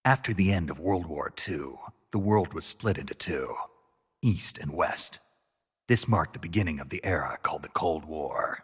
After the end of World War II, the world was split into two, East and West. This marked the beginning of the era called the Cold War.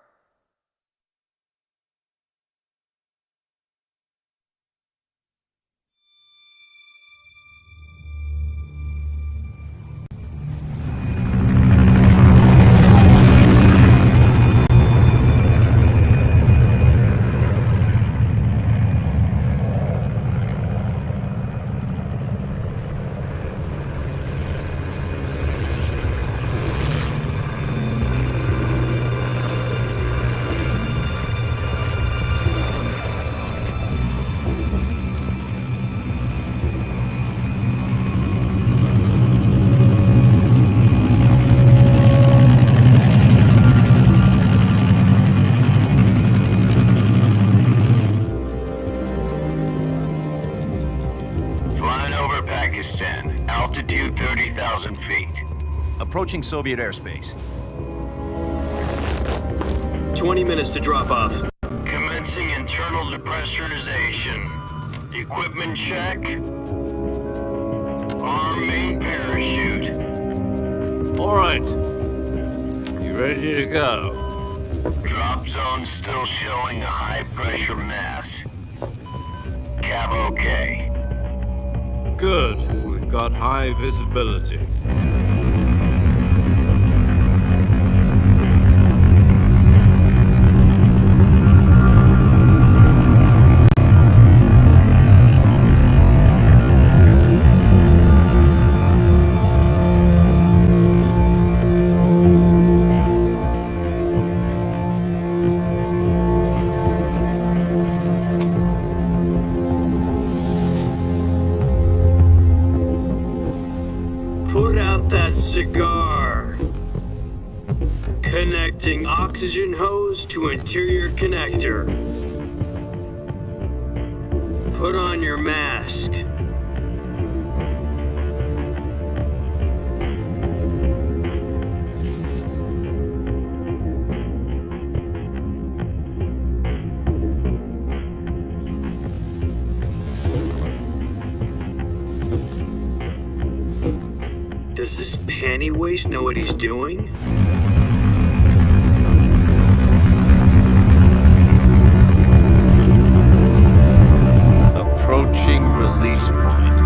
Altitude 30,000 feet. Approaching Soviet airspace. 20 minutes to drop off. Commencing internal depressurization. Equipment check. Arm main parachute. All right. You ready to go? Drop zone still showing a high pressure mass. Cav okay. Good. We've got high visibility. Put out that cigar. Connecting oxygen hose to interior connector. Put on your mask. Does this panty waste know what he's doing? Approaching release point.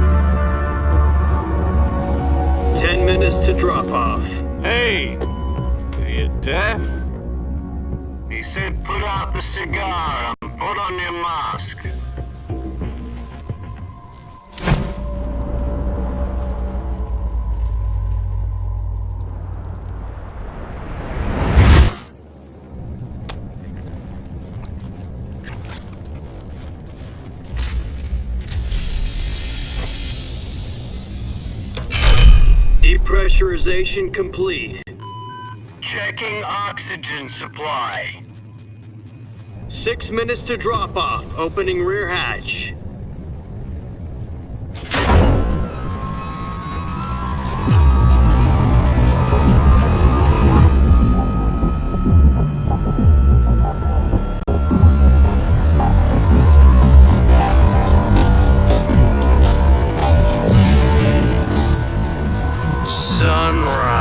10 minutes to drop off. Hey! Are you deaf? He said put out the cigar and put on your mask. Depressurization complete. Checking oxygen supply. 6 minutes to drop off. Opening rear hatch. Sunrise.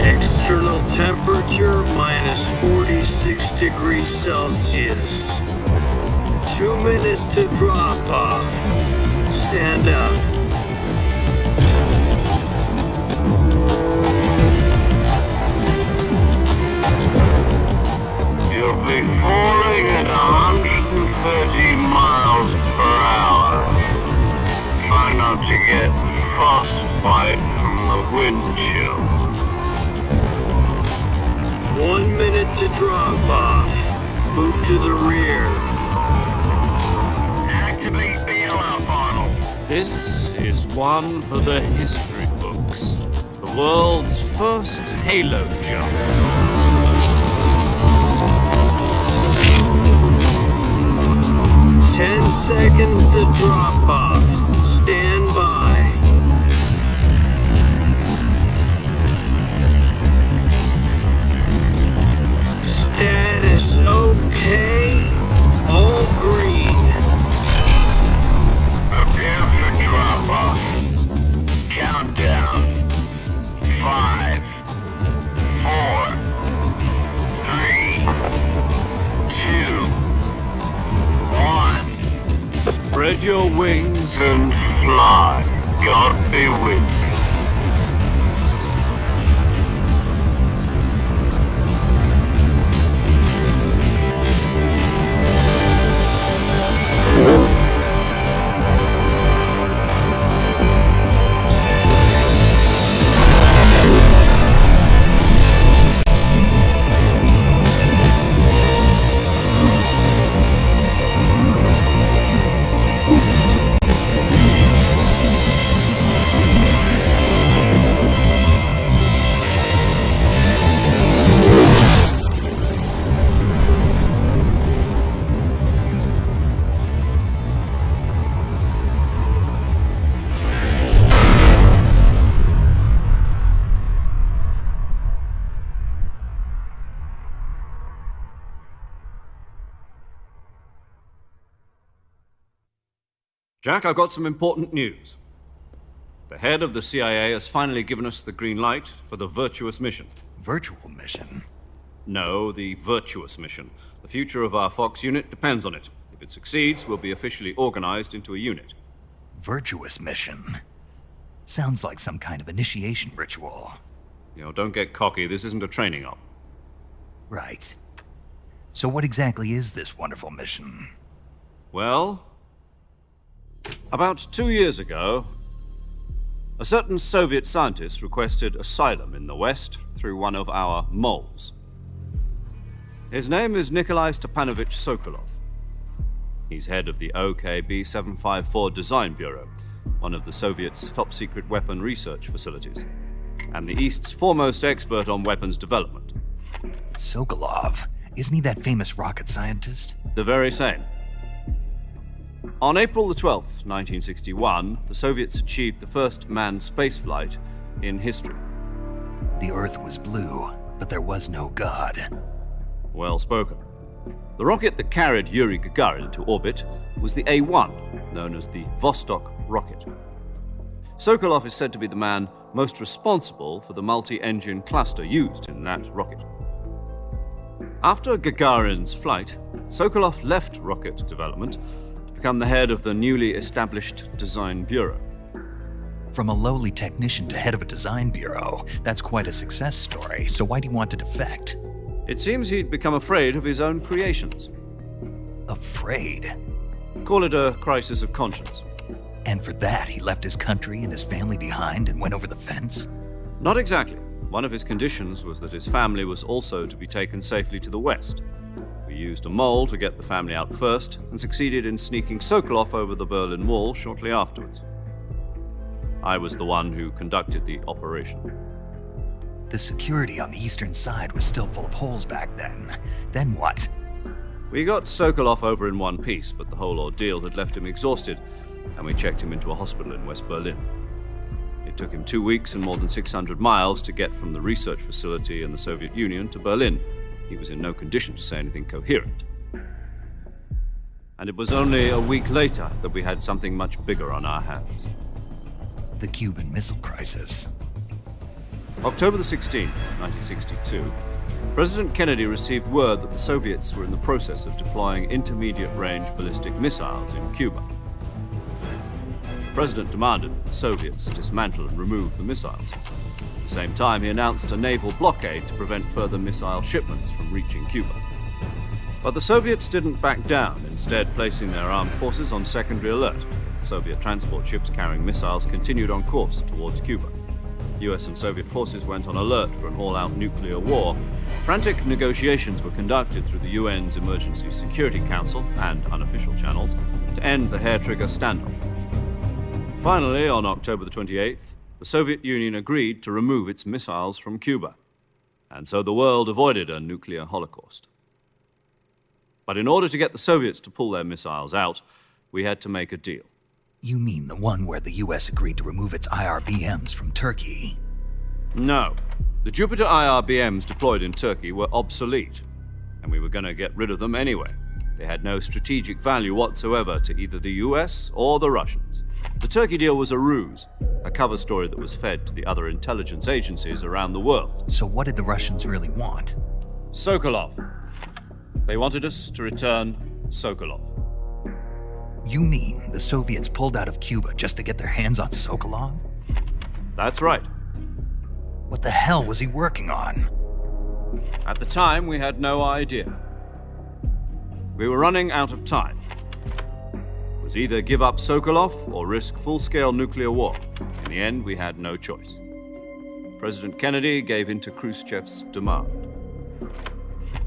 External temperature minus 46 degrees Celsius. 2 minutes to drop off. Stand up. You'll be falling at 130 miles per hour. Try not to get frostbite from the wind chill. 1 minute to drop off. Move to the rear. Activate bailout funnel. This is one for the history books. The world's first halo jump. 10 seconds to drop off. Stand by. Status okay. All green. Prepare for drop-off. Countdown. 5, 4, 3, 2, 1. Spread your wings. And fly. God be with you. Jack, I've got some important news. The head of the CIA has finally given us the green light for the virtuous mission. Virtual mission? No, the virtuous mission. The future of our Fox unit depends on it. If it succeeds, we'll be officially organized into a unit. Virtuous mission? Sounds like some kind of initiation ritual. You know, don't get cocky. This isn't a training op. Right. So what exactly is this wonderful mission? Well, about 2 years ago, a certain Soviet scientist requested asylum in the West through one of our moles. His name is Nikolai Stepanovich Sokolov. He's head of the OKB 754 Design Bureau, one of the Soviets' top-secret weapon research facilities, and the East's foremost expert on weapons development. Sokolov? Isn't he that famous rocket scientist? The very same. On April the 12th, 1961, the Soviets achieved the first manned spaceflight in history. The Earth was blue, but there was no God. Well spoken. The rocket that carried Yuri Gagarin to orbit was the A-1, known as the Vostok rocket. Sokolov is said to be the man most responsible for the multi-engine cluster used in that rocket. After Gagarin's flight, Sokolov left rocket development to become the head of the newly established Design Bureau. From a lowly technician to head of a design bureau, that's quite a success story, so why'd he want to defect? It seems he'd become afraid of his own creations. Afraid? Call it a crisis of conscience. And for that, he left his country and his family behind and went over the fence? Not exactly. One of his conditions was that his family was also to be taken safely to the West. We used a mole to get the family out first and succeeded in sneaking Sokolov over the Berlin Wall shortly afterwards. I was the one who conducted the operation. The security on the eastern side was still full of holes back then. Then what? We got Sokolov over in one piece, but the whole ordeal had left him exhausted, and we checked him into a hospital in West Berlin. It took him 2 weeks and more than 600 miles to get from the research facility in the Soviet Union to Berlin. He was in no condition to say anything coherent. And it was only a week later that we had something much bigger on our hands. The Cuban Missile Crisis. October the 16th, 1962, President Kennedy received word that the Soviets were in the process of deploying intermediate-range ballistic missiles in Cuba. The President demanded that the Soviets dismantle and remove the missiles. At the same time, he announced a naval blockade to prevent further missile shipments from reaching Cuba. But the Soviets didn't back down, instead placing their armed forces on secondary alert. Soviet transport ships carrying missiles continued on course towards Cuba. US and Soviet forces went on alert for an all-out nuclear war. Frantic negotiations were conducted through the UN's Emergency Security Council and unofficial channels to end the hair-trigger standoff. Finally, on October the 28th, the Soviet Union agreed to remove its missiles from Cuba, and so the world avoided a nuclear holocaust. But in order to get the Soviets to pull their missiles out, we had to make a deal. You mean the one where the US agreed to remove its IRBMs from Turkey? No. The Jupiter IRBMs deployed in Turkey were obsolete, and we were going to get rid of them anyway. They had no strategic value whatsoever to either the US or the Russians. The Turkey deal was a ruse, a cover story that was fed to the other intelligence agencies around the world. So what did the Russians really want? Sokolov. They wanted us to return Sokolov. You mean the Soviets pulled out of Cuba just to get their hands on Sokolov? That's right. What the hell was he working on? At the time, we had no idea. We were running out of time. It was either give up Sokolov or risk full-scale nuclear war. In the end, we had no choice. President Kennedy gave in to Khrushchev's demand.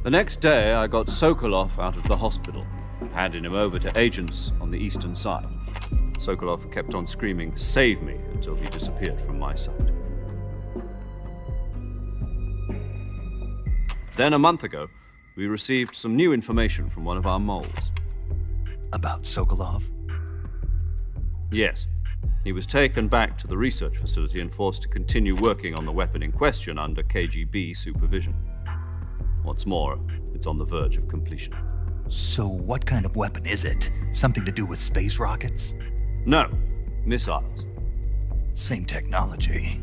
The next day, I got Sokolov out of the hospital, handing him over to agents on the eastern side. Sokolov kept on screaming, "Save me," until he disappeared from my sight. Then, a month ago, we received some new information from one of our moles. About Sokolov? Yes. He was taken back to the research facility and forced to continue working on the weapon in question under KGB supervision. What's more, it's on the verge of completion. So what kind of weapon is it? Something to do with space rockets? No, missiles. Same technology.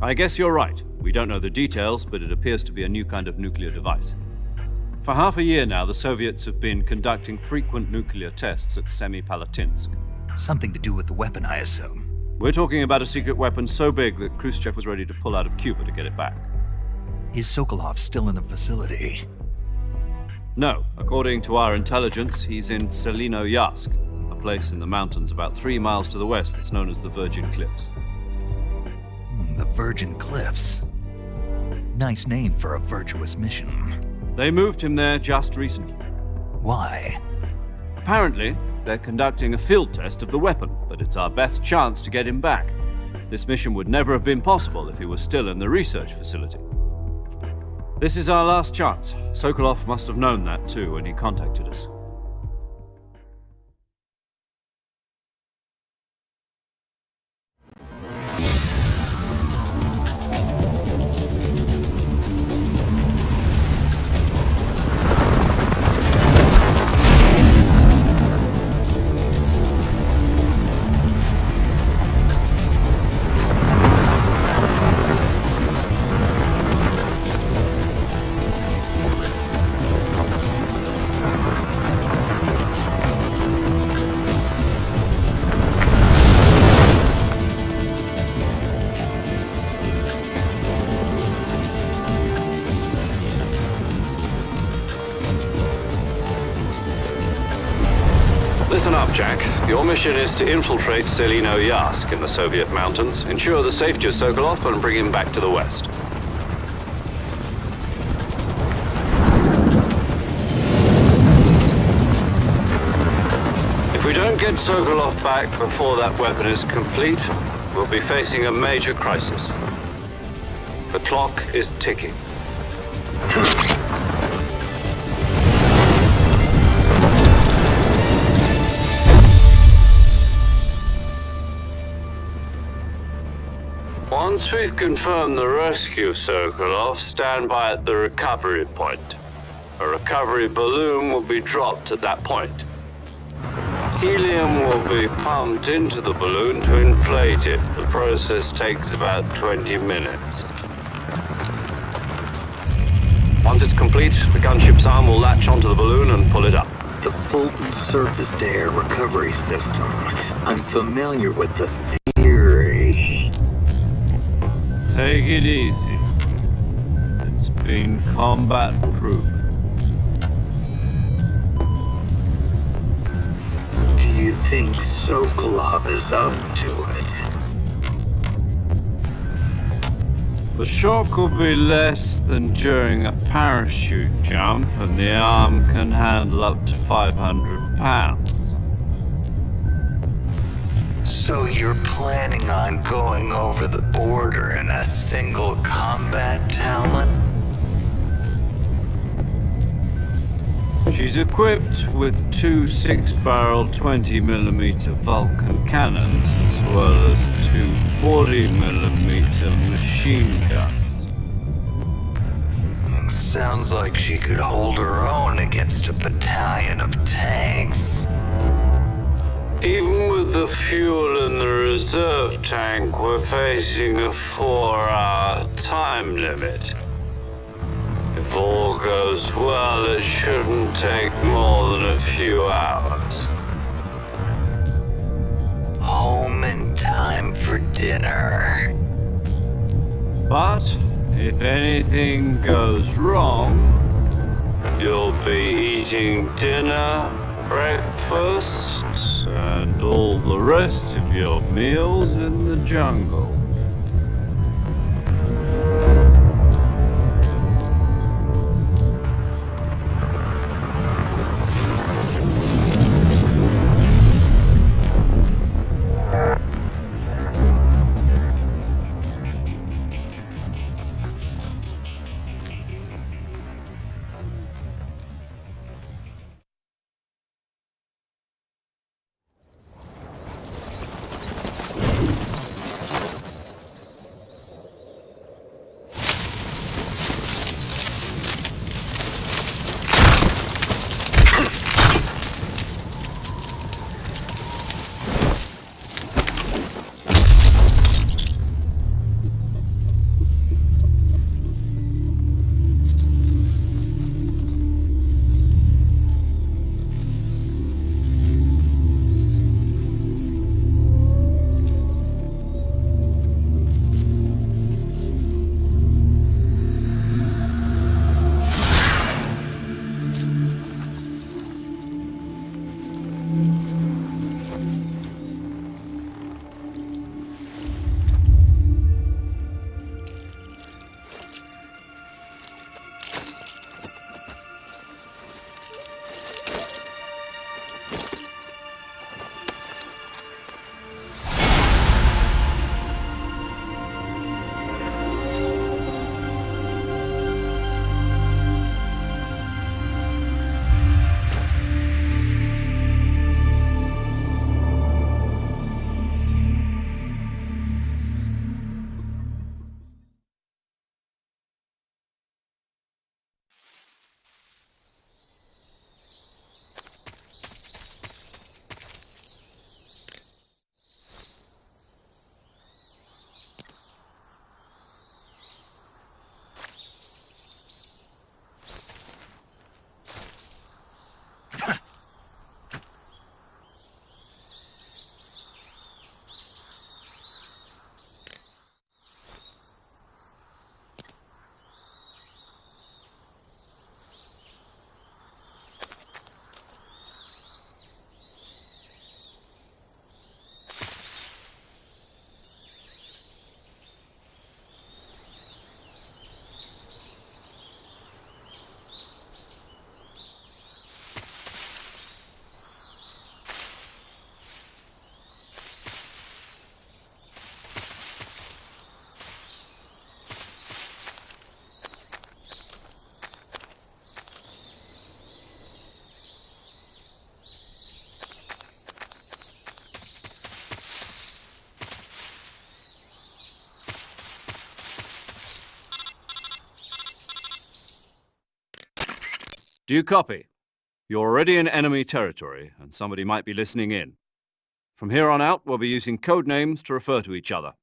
I guess you're right. We don't know the details, but it appears to be a new kind of nuclear device. For half a year now, the Soviets have been conducting frequent nuclear tests at Semipalatinsk. Something to do with the weapon, I assume. We're talking about a secret weapon so big that Khrushchev was ready to pull out of Cuba to get it back. Is Sokolov still in the facility? No. According to our intelligence, he's in Selinoyarsk, a place in the mountains about 3 miles to the west that's known as the Virgin Cliffs. The Virgin Cliffs. Nice name for a virtuous mission. They moved him there just recently. Why? Apparently, they're conducting a field test of the weapon, but it's our best chance to get him back. This mission would never have been possible if he was still in the research facility. This is our last chance. Sokolov must have known that too when he contacted us. Listen up, Jack. Your mission is to infiltrate Selinoyarsk in the Soviet mountains, ensure the safety of Sokolov, and bring him back to the west. If we don't get Sokolov back before that weapon is complete, we'll be facing a major crisis. The clock is ticking. Once we've confirmed the rescue of Sokolov, stand by at the recovery point. A recovery balloon will be dropped at that point. Helium will be pumped into the balloon to inflate it. The process takes about 20 minutes. Once it's complete, the gunship's arm will latch onto the balloon and pull it up. The Fulton surface-to-air recovery system. I'm familiar with the theory. Take it easy. It's been combat-proof. Do you think Sokolov is up to it? The shock will be less than during a parachute jump, and the arm can handle up to 500 pounds. So you're planning on going over the border in a single combat talent? She's equipped with two 6-barrel 20mm Vulcan cannons, as well as two 40mm machine guns. Sounds like she could hold her own against a battalion of tanks. Even with the fuel in the reserve tank, we're facing a 4-hour time limit. If all goes well, it shouldn't take more than a few hours. Home in time for dinner. But if anything goes wrong, You'll be eating dinner, breakfast, and all the rest of your meals in the jungle. Do you copy? You're already in enemy territory, and somebody might be listening in. From here on out, we'll be using code names to refer to each other.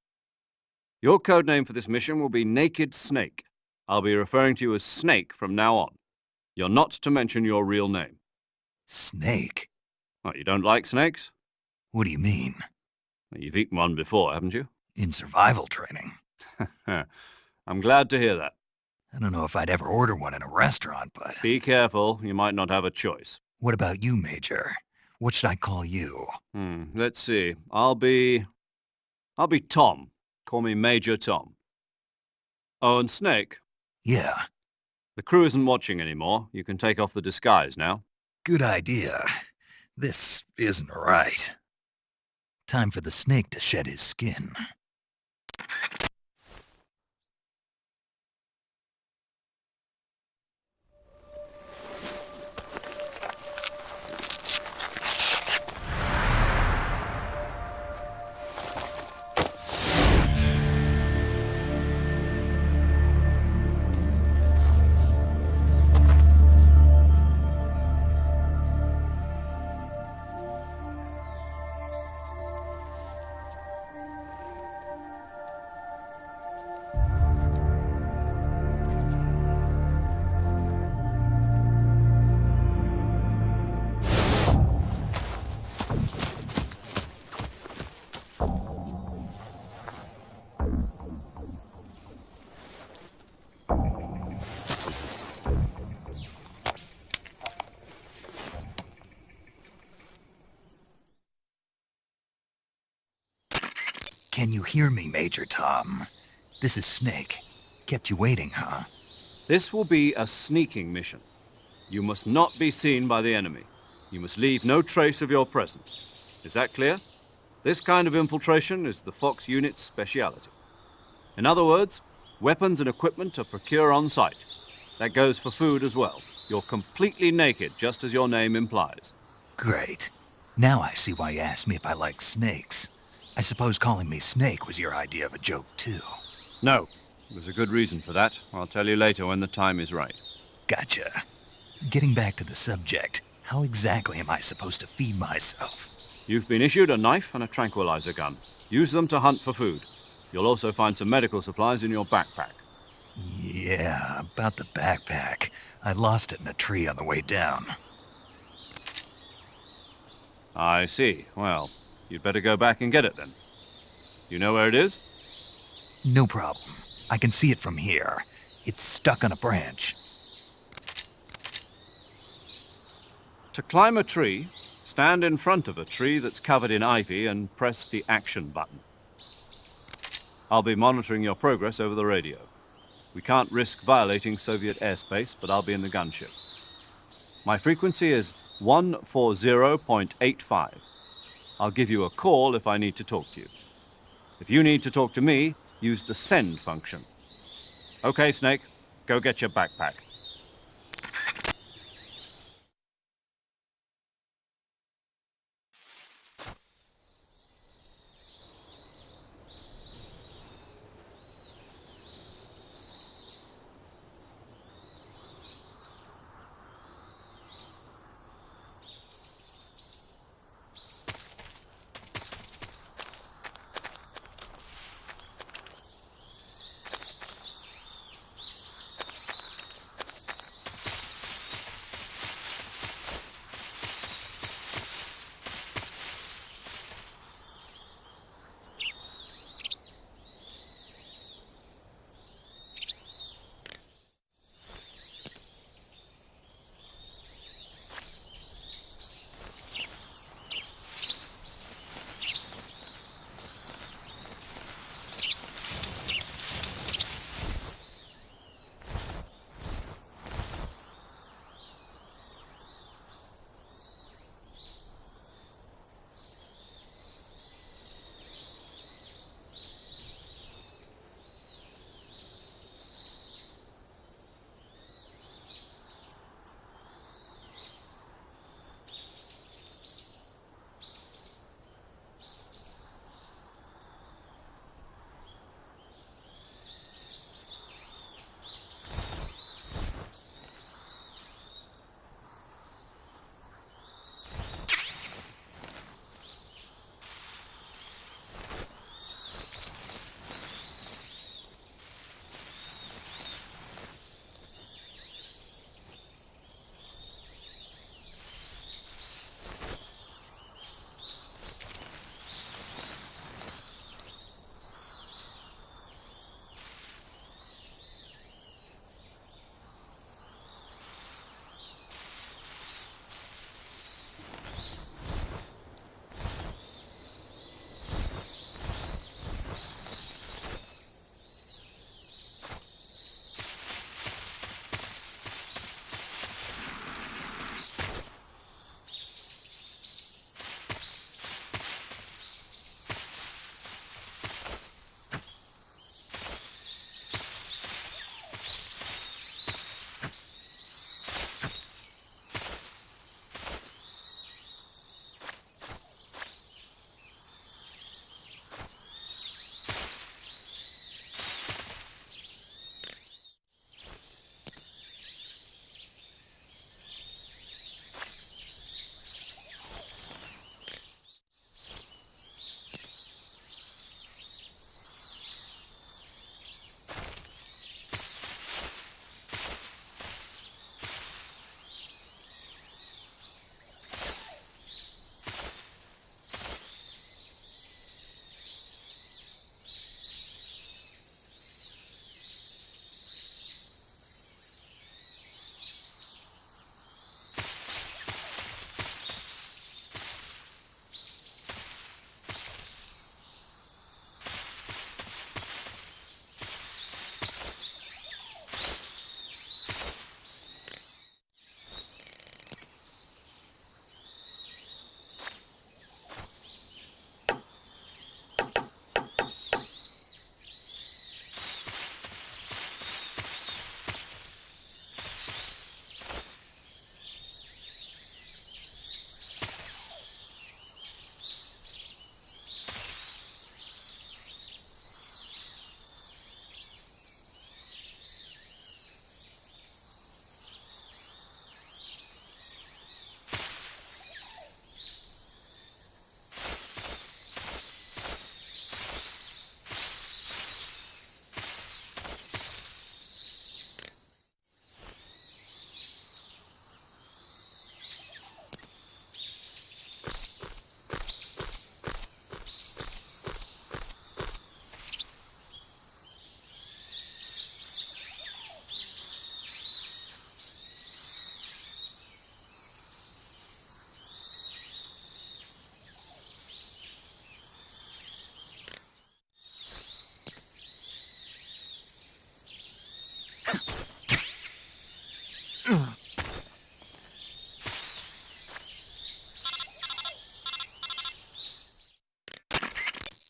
Your code name for this mission will be Naked Snake. I'll be referring to you as Snake from now on. You're not to mention your real name. Snake? What, you don't like snakes? What do you mean? You've eaten one before, haven't you? In survival training? I'm glad to hear that. I don't know if I'd ever order one in a restaurant, but... Be careful, you might not have a choice. What about you, Major? What should I call you? Let's see. I'll be Tom. Call me Major Tom. Oh, and Snake? Yeah, The crew isn't watching anymore. You can take off the disguise now. good idea. This isn't right. Time for the snake to shed his skin. Can you hear me, Major Tom? This is Snake. Kept you waiting, huh? This will be a sneaking mission. You must not be seen by the enemy. You must leave no trace of your presence. Is that clear? This kind of infiltration is the Fox unit's speciality. In other words, weapons and equipment are procured on site. That goes for food as well. You're completely naked, just as your name implies. Great. Now I see why you asked me if I like snakes. I suppose calling me Snake was your idea of a joke, too. No, there's a good reason for that. I'll tell you later when the time is right. Gotcha. Getting back to the subject, how exactly am I supposed to feed myself? You've been issued a knife and a tranquilizer gun. Use them to hunt for food. You'll also find some medical supplies in your backpack. Yeah, about the backpack. I lost it in a tree on the way down. I see. Well, you'd better go back and get it then. You know where it is? No problem. I can see it from here. It's stuck on a branch. To climb a tree, stand in front of a tree that's covered in ivy and press the action button. I'll be monitoring your progress over the radio. We can't risk violating Soviet airspace, but I'll be in the gunship. My frequency is 140.85. I'll give you a call if I need to talk to you. If you need to talk to me, use the send function. Okay, Snake, go get your backpack.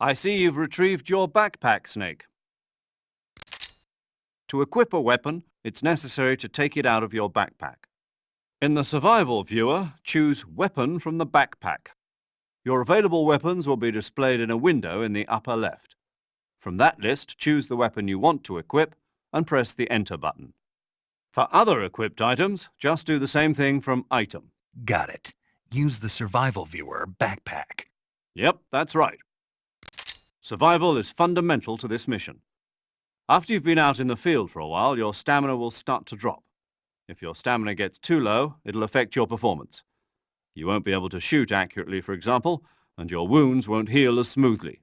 I see you've retrieved your backpack, Snake. To equip a weapon, it's necessary to take it out of your backpack. In the survival viewer, choose Weapon from the backpack. Your available weapons will be displayed in a window in the upper left. From that list, choose the weapon you want to equip and press the Enter button. For other equipped items, just do the same thing from Item. Got it. Use the survival viewer backpack. Yep, that's right. Survival is fundamental to this mission. After you've been out in the field for a while, your stamina will start to drop. If your stamina gets too low, it'll affect your performance. You won't be able to shoot accurately, for example, and your wounds won't heal as smoothly.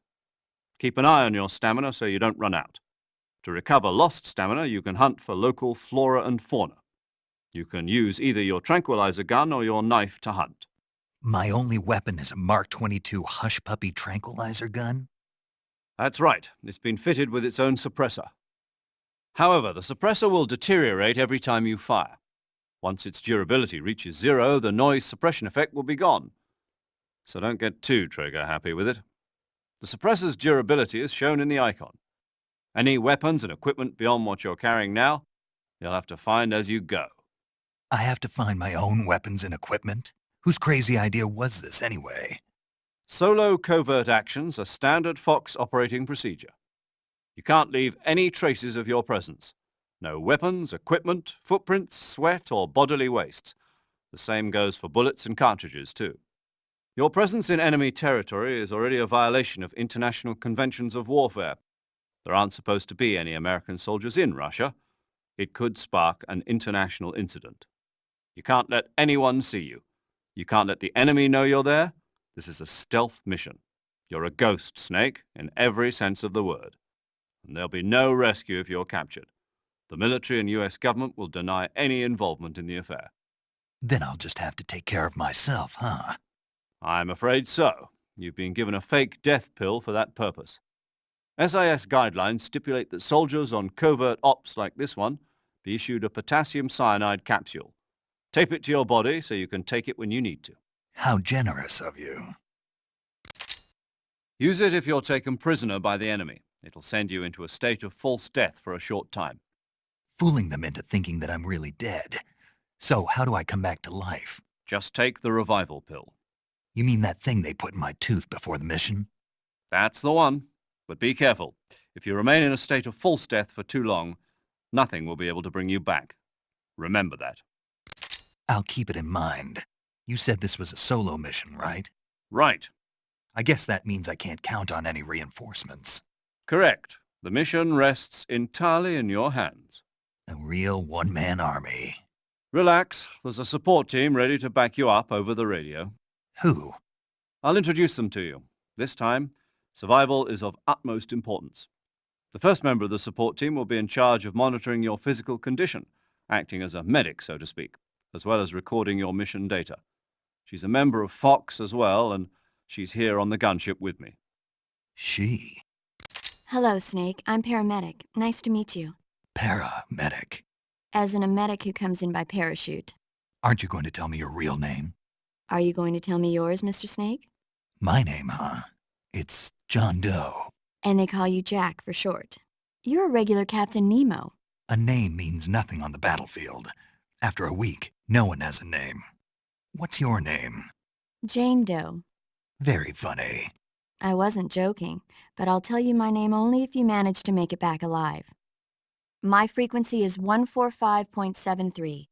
Keep an eye on your stamina so you don't run out. To recover lost stamina, you can hunt for local flora and fauna. You can use either your tranquilizer gun or your knife to hunt. My only weapon is a Mark 22 Hush Puppy tranquilizer gun? That's right. It's been fitted with its own suppressor. However, the suppressor will deteriorate every time you fire. Once its durability reaches 0, the noise suppression effect will be gone. So don't get too trigger-happy with it. The suppressor's durability is shown in the icon. Any weapons and equipment beyond what you're carrying now, you'll have to find as you go. I have to find my own weapons and equipment? Whose crazy idea was this anyway? Solo covert actions are standard Fox operating procedure. You can't leave any traces of your presence. No weapons, equipment, footprints, sweat, or bodily waste. The same goes for bullets and cartridges, too. Your presence in enemy territory is already a violation of international conventions of warfare. There aren't supposed to be any American soldiers in Russia. It could spark an international incident. You can't let anyone see you. You can't let the enemy know you're there. This is a stealth mission. You're a ghost, Snake, in every sense of the word. And there'll be no rescue if you're captured. The military and US government will deny any involvement in the affair. Then I'll just have to take care of myself, huh? I'm afraid so. You've been given a fake death pill for that purpose. SIS guidelines stipulate that soldiers on covert ops like this one be issued a potassium cyanide capsule. Tape it to your body so you can take it when you need to. How generous of you. Use it if you're taken prisoner by the enemy. It'll send you into a state of false death for a short time. Fooling them into thinking that I'm really dead. So how do I come back to life? Just take the revival pill. You mean that thing they put in my tooth before the mission? That's the one. But be careful. If you remain in a state of false death for too long, nothing will be able to bring you back. Remember that. I'll keep it in mind. You said this was a solo mission, right? Right. I guess that means I can't count on any reinforcements. Correct. The mission rests entirely in your hands. A real one-man army. Relax. There's a support team ready to back you up over the radio. Who? I'll introduce them to you. This time, survival is of utmost importance. The first member of the support team will be in charge of monitoring your physical condition, acting as a medic, so to speak, as well as recording your mission data. She's a member of Fox as well, and she's here on the gunship with me. She. Hello, Snake. I'm paramedic. Nice to meet you. Paramedic. As in a medic who comes in by parachute. Aren't you going to tell me your real name? Are you going to tell me yours, Mr. Snake? My name, huh? It's John Doe. And they call you Jack for short. You're a regular Captain Nemo. A name means nothing on the battlefield. After a week, no one has a name. What's your name? Jane Doe. Very funny. I wasn't joking, but I'll tell you my name only if you manage to make it back alive. My frequency is 145.73.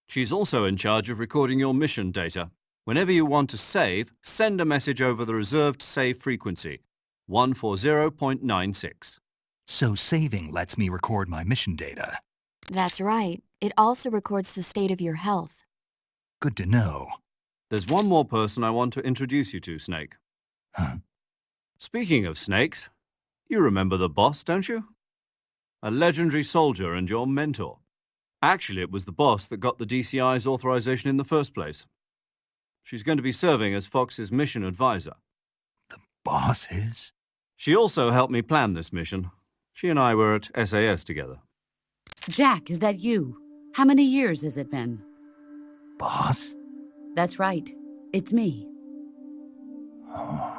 She's also in charge of recording your mission data. Whenever you want to save, send a message over the reserved save frequency, 140.96. So saving lets me record my mission data. That's right. It also records the state of your health. Good to know. There's one more person I want to introduce you to, Snake. Huh? Speaking of snakes, you remember the boss, don't you? A legendary soldier and your mentor. Actually, it was the boss that got the DCI's authorization in the first place. She's going to be serving as Fox's mission advisor. The boss is? She also helped me plan this mission. She and I were at SAS together. Jack, is that you? How many years has it been? Boss? That's right. It's me. Oh.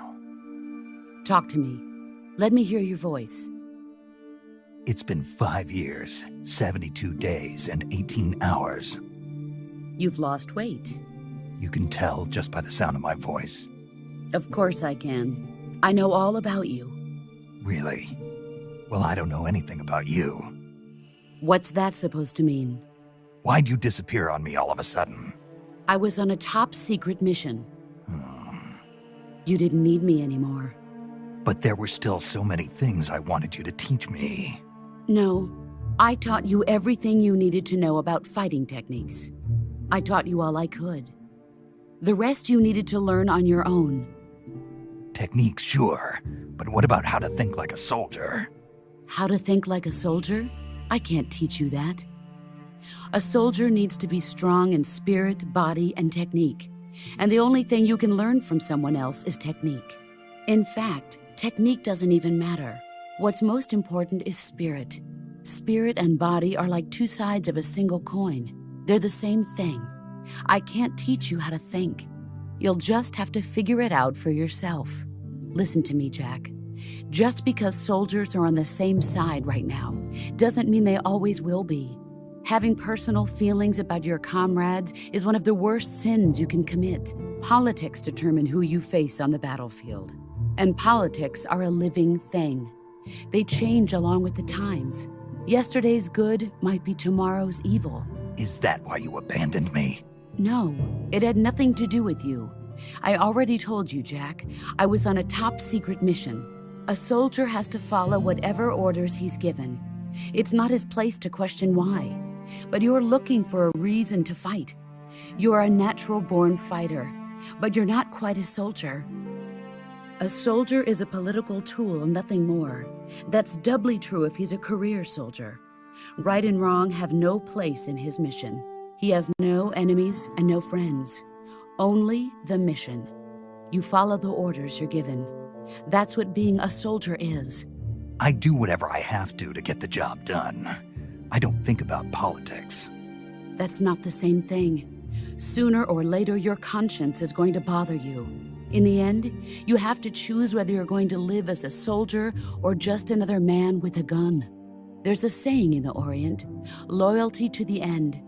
Talk to me. Let me hear your voice. It's been 5 years, 72 days, and 18 hours. You've lost weight. You can tell just by the sound of my voice. Of course I can. I know all about you. Really? Well, I don't know anything about you. What's that supposed to mean? Why'd you disappear on me all of a sudden? I was on a top-secret mission. You didn't need me anymore. But there were still so many things I wanted you to teach me. No, I taught you everything you needed to know about fighting techniques. I taught you all I could. The rest you needed to learn on your own. Techniques, sure. But what about how to think like a soldier? How to think like a soldier? I can't teach you that. A soldier needs to be strong in spirit, body, and technique. And the only thing you can learn from someone else is technique. In fact, technique doesn't even matter. What's most important is spirit. Spirit and body are like two sides of a single coin. They're the same thing. I can't teach you how to think. You'll just have to figure it out for yourself. Listen to me, Jack. Just because soldiers are on the same side right now doesn't mean they always will be. Having personal feelings about your comrades is one of the worst sins you can commit. Politics determine who you face on the battlefield. And politics are a living thing. They change along with the times. Yesterday's good might be tomorrow's evil. Is that why you abandoned me? No, it had nothing to do with you. I already told you, Jack. I was on a top-secret mission. A soldier has to follow whatever orders he's given. It's not his place to question why. But you're looking for a reason to fight. You are a natural-born fighter, but you're not quite a soldier. A soldier is a political tool, nothing more. That's doubly true if he's a career soldier. Right and wrong have no place in his mission. He has no enemies and no friends. Only the mission. You follow the orders you're given. That's what being a soldier is. I do whatever I have to get the job done. I don't think about politics. That's not the same thing. Sooner or later, your conscience is going to bother you. In the end, you have to choose whether you're going to live as a soldier or just another man with a gun. There's a saying in the Orient, loyalty to the end.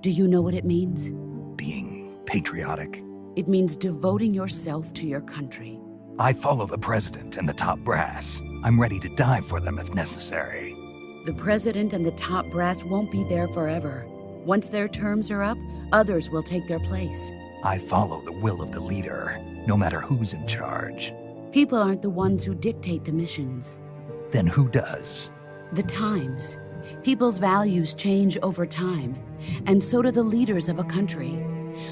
Do you know what it means? Being patriotic. It means devoting yourself to your country. I follow the president and the top brass. I'm ready to die for them if necessary. The president and the top brass won't be there forever. Once their terms are up, others will take their place. I follow the will of the leader, no matter who's in charge. People aren't the ones who dictate the missions. Then who does? The times. People's values change over time, and so do the leaders of a country.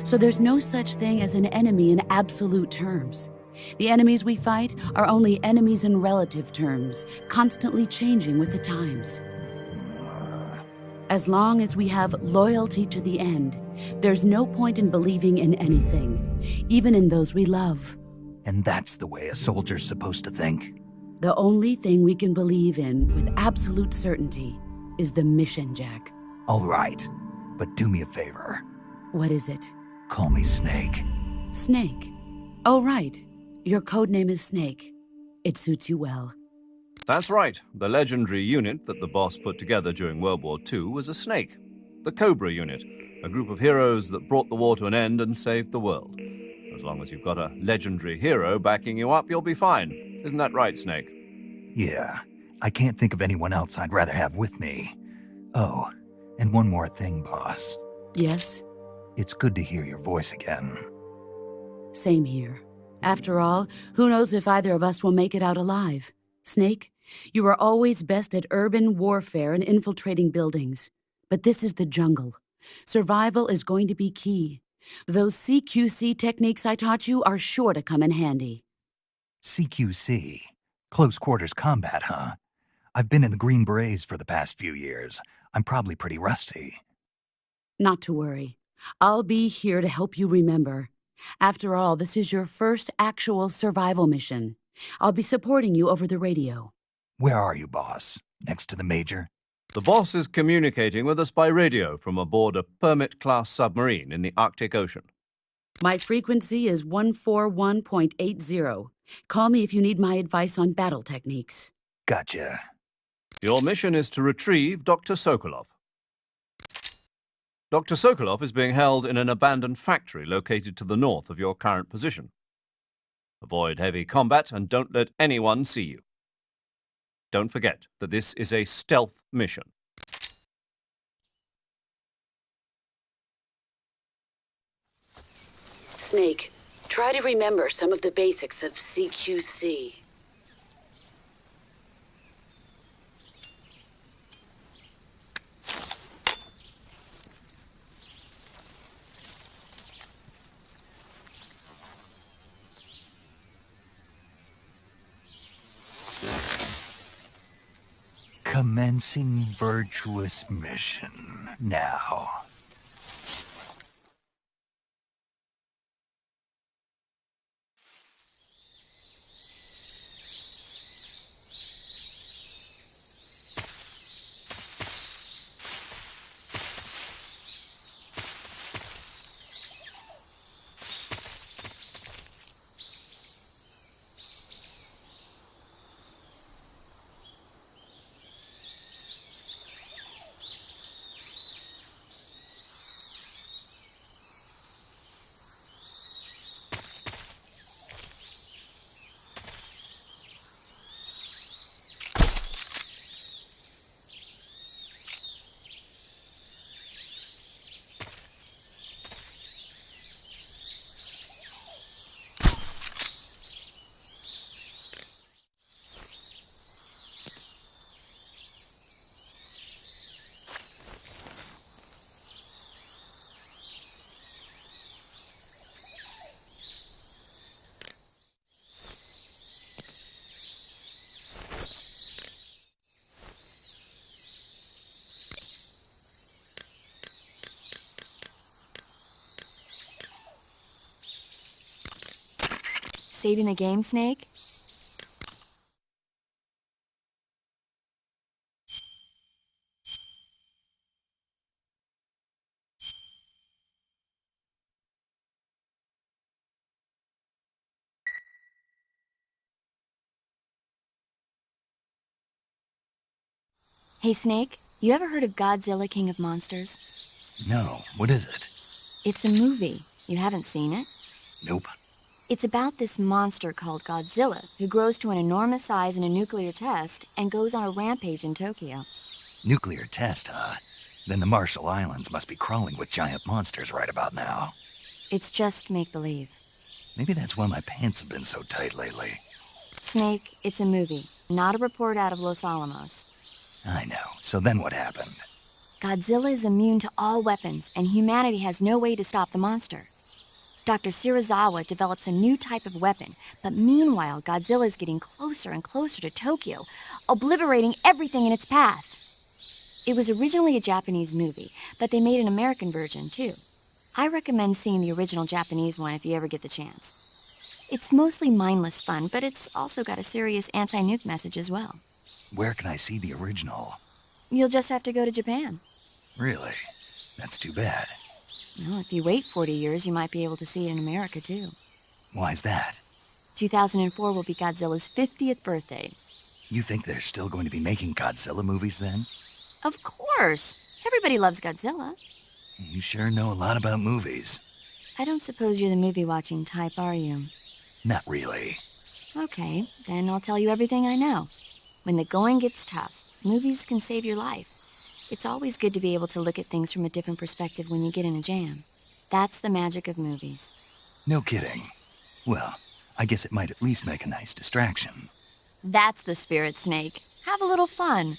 So there's no such thing as an enemy in absolute terms. The enemies we fight are only enemies in relative terms, constantly changing with the times. As long as we have loyalty to the end, there's no point in believing in anything, even in those we love. And that's the way a soldier's supposed to think? The only thing we can believe in with absolute certainty is the mission, Jack. All right, but do me a favor. What is it? Call me Snake. Snake. Oh, right. Your code name is Snake. It suits you well. That's right. The legendary unit that the boss put together during World War II was a snake. The Cobra unit, a group of heroes that brought the war to an end and saved the world. As long as you've got a legendary hero backing you up, you'll be fine. Isn't that right, Snake? Yeah, I can't think of anyone else I'd rather have with me. Oh, and one more thing, boss. Yes? It's good to hear your voice again. Same here. After all, who knows if either of us will make it out alive? Snake, you are always best at urban warfare and infiltrating buildings. But this is the jungle. Survival is going to be key. Those CQC techniques I taught you are sure to come in handy. CQC? Close quarters combat, huh? I've been in the Green Berets for the past few years. I'm probably pretty rusty. Not to worry. I'll be here to help you remember. After all, this is your first actual survival mission. I'll be supporting you over the radio. Where are you, boss? Next to the Major? The boss is communicating with us by radio from aboard a Permit-class submarine in the Arctic Ocean. My frequency is 141.80. Call me if you need my advice on battle techniques. Gotcha. Your mission is to retrieve Dr. Sokolov. Dr. Sokolov is being held in an abandoned factory located to the north of your current position. Avoid heavy combat and don't let anyone see you. Don't forget that this is a stealth mission. Snake, try to remember some of the basics of CQC. Commencing virtuous mission now. Saving the game, Snake? Hey, Snake, you ever heard of Godzilla, King of Monsters? No, what is it? It's a movie. You haven't seen it? Nope. It's about this monster called Godzilla, who grows to an enormous size in a nuclear test and goes on a rampage in Tokyo. Nuclear test, huh? Then the Marshall Islands must be crawling with giant monsters right about now. It's just make-believe. Maybe that's why my pants have been so tight lately. Snake, it's a movie, not a report out of Los Alamos. I know. So then what happened? Godzilla is immune to all weapons, and humanity has no way to stop the monster. Dr. Shirazawa develops a new type of weapon, but meanwhile, Godzilla is getting closer and closer to Tokyo, obliterating everything in its path. It was originally a Japanese movie, but they made an American version, too. I recommend seeing the original Japanese one if you ever get the chance. It's mostly mindless fun, but it's also got a serious anti-nuke message as well. Where can I see the original? You'll just have to go to Japan. Really? That's too bad. Well, if you wait 40 years, you might be able to see it in America, too. Why's that? 2004 will be Godzilla's 50th birthday. You think they're still going to be making Godzilla movies then? Of course! Everybody loves Godzilla. You sure know a lot about movies. I don't suppose you're the movie-watching type, are you? Not really. Okay, then I'll tell you everything I know. When the going gets tough, movies can save your life. It's always good to be able to look at things from a different perspective when you get in a jam. That's the magic of movies. No kidding. Well, I guess it might at least make a nice distraction. That's the spirit, Snake. Have a little fun.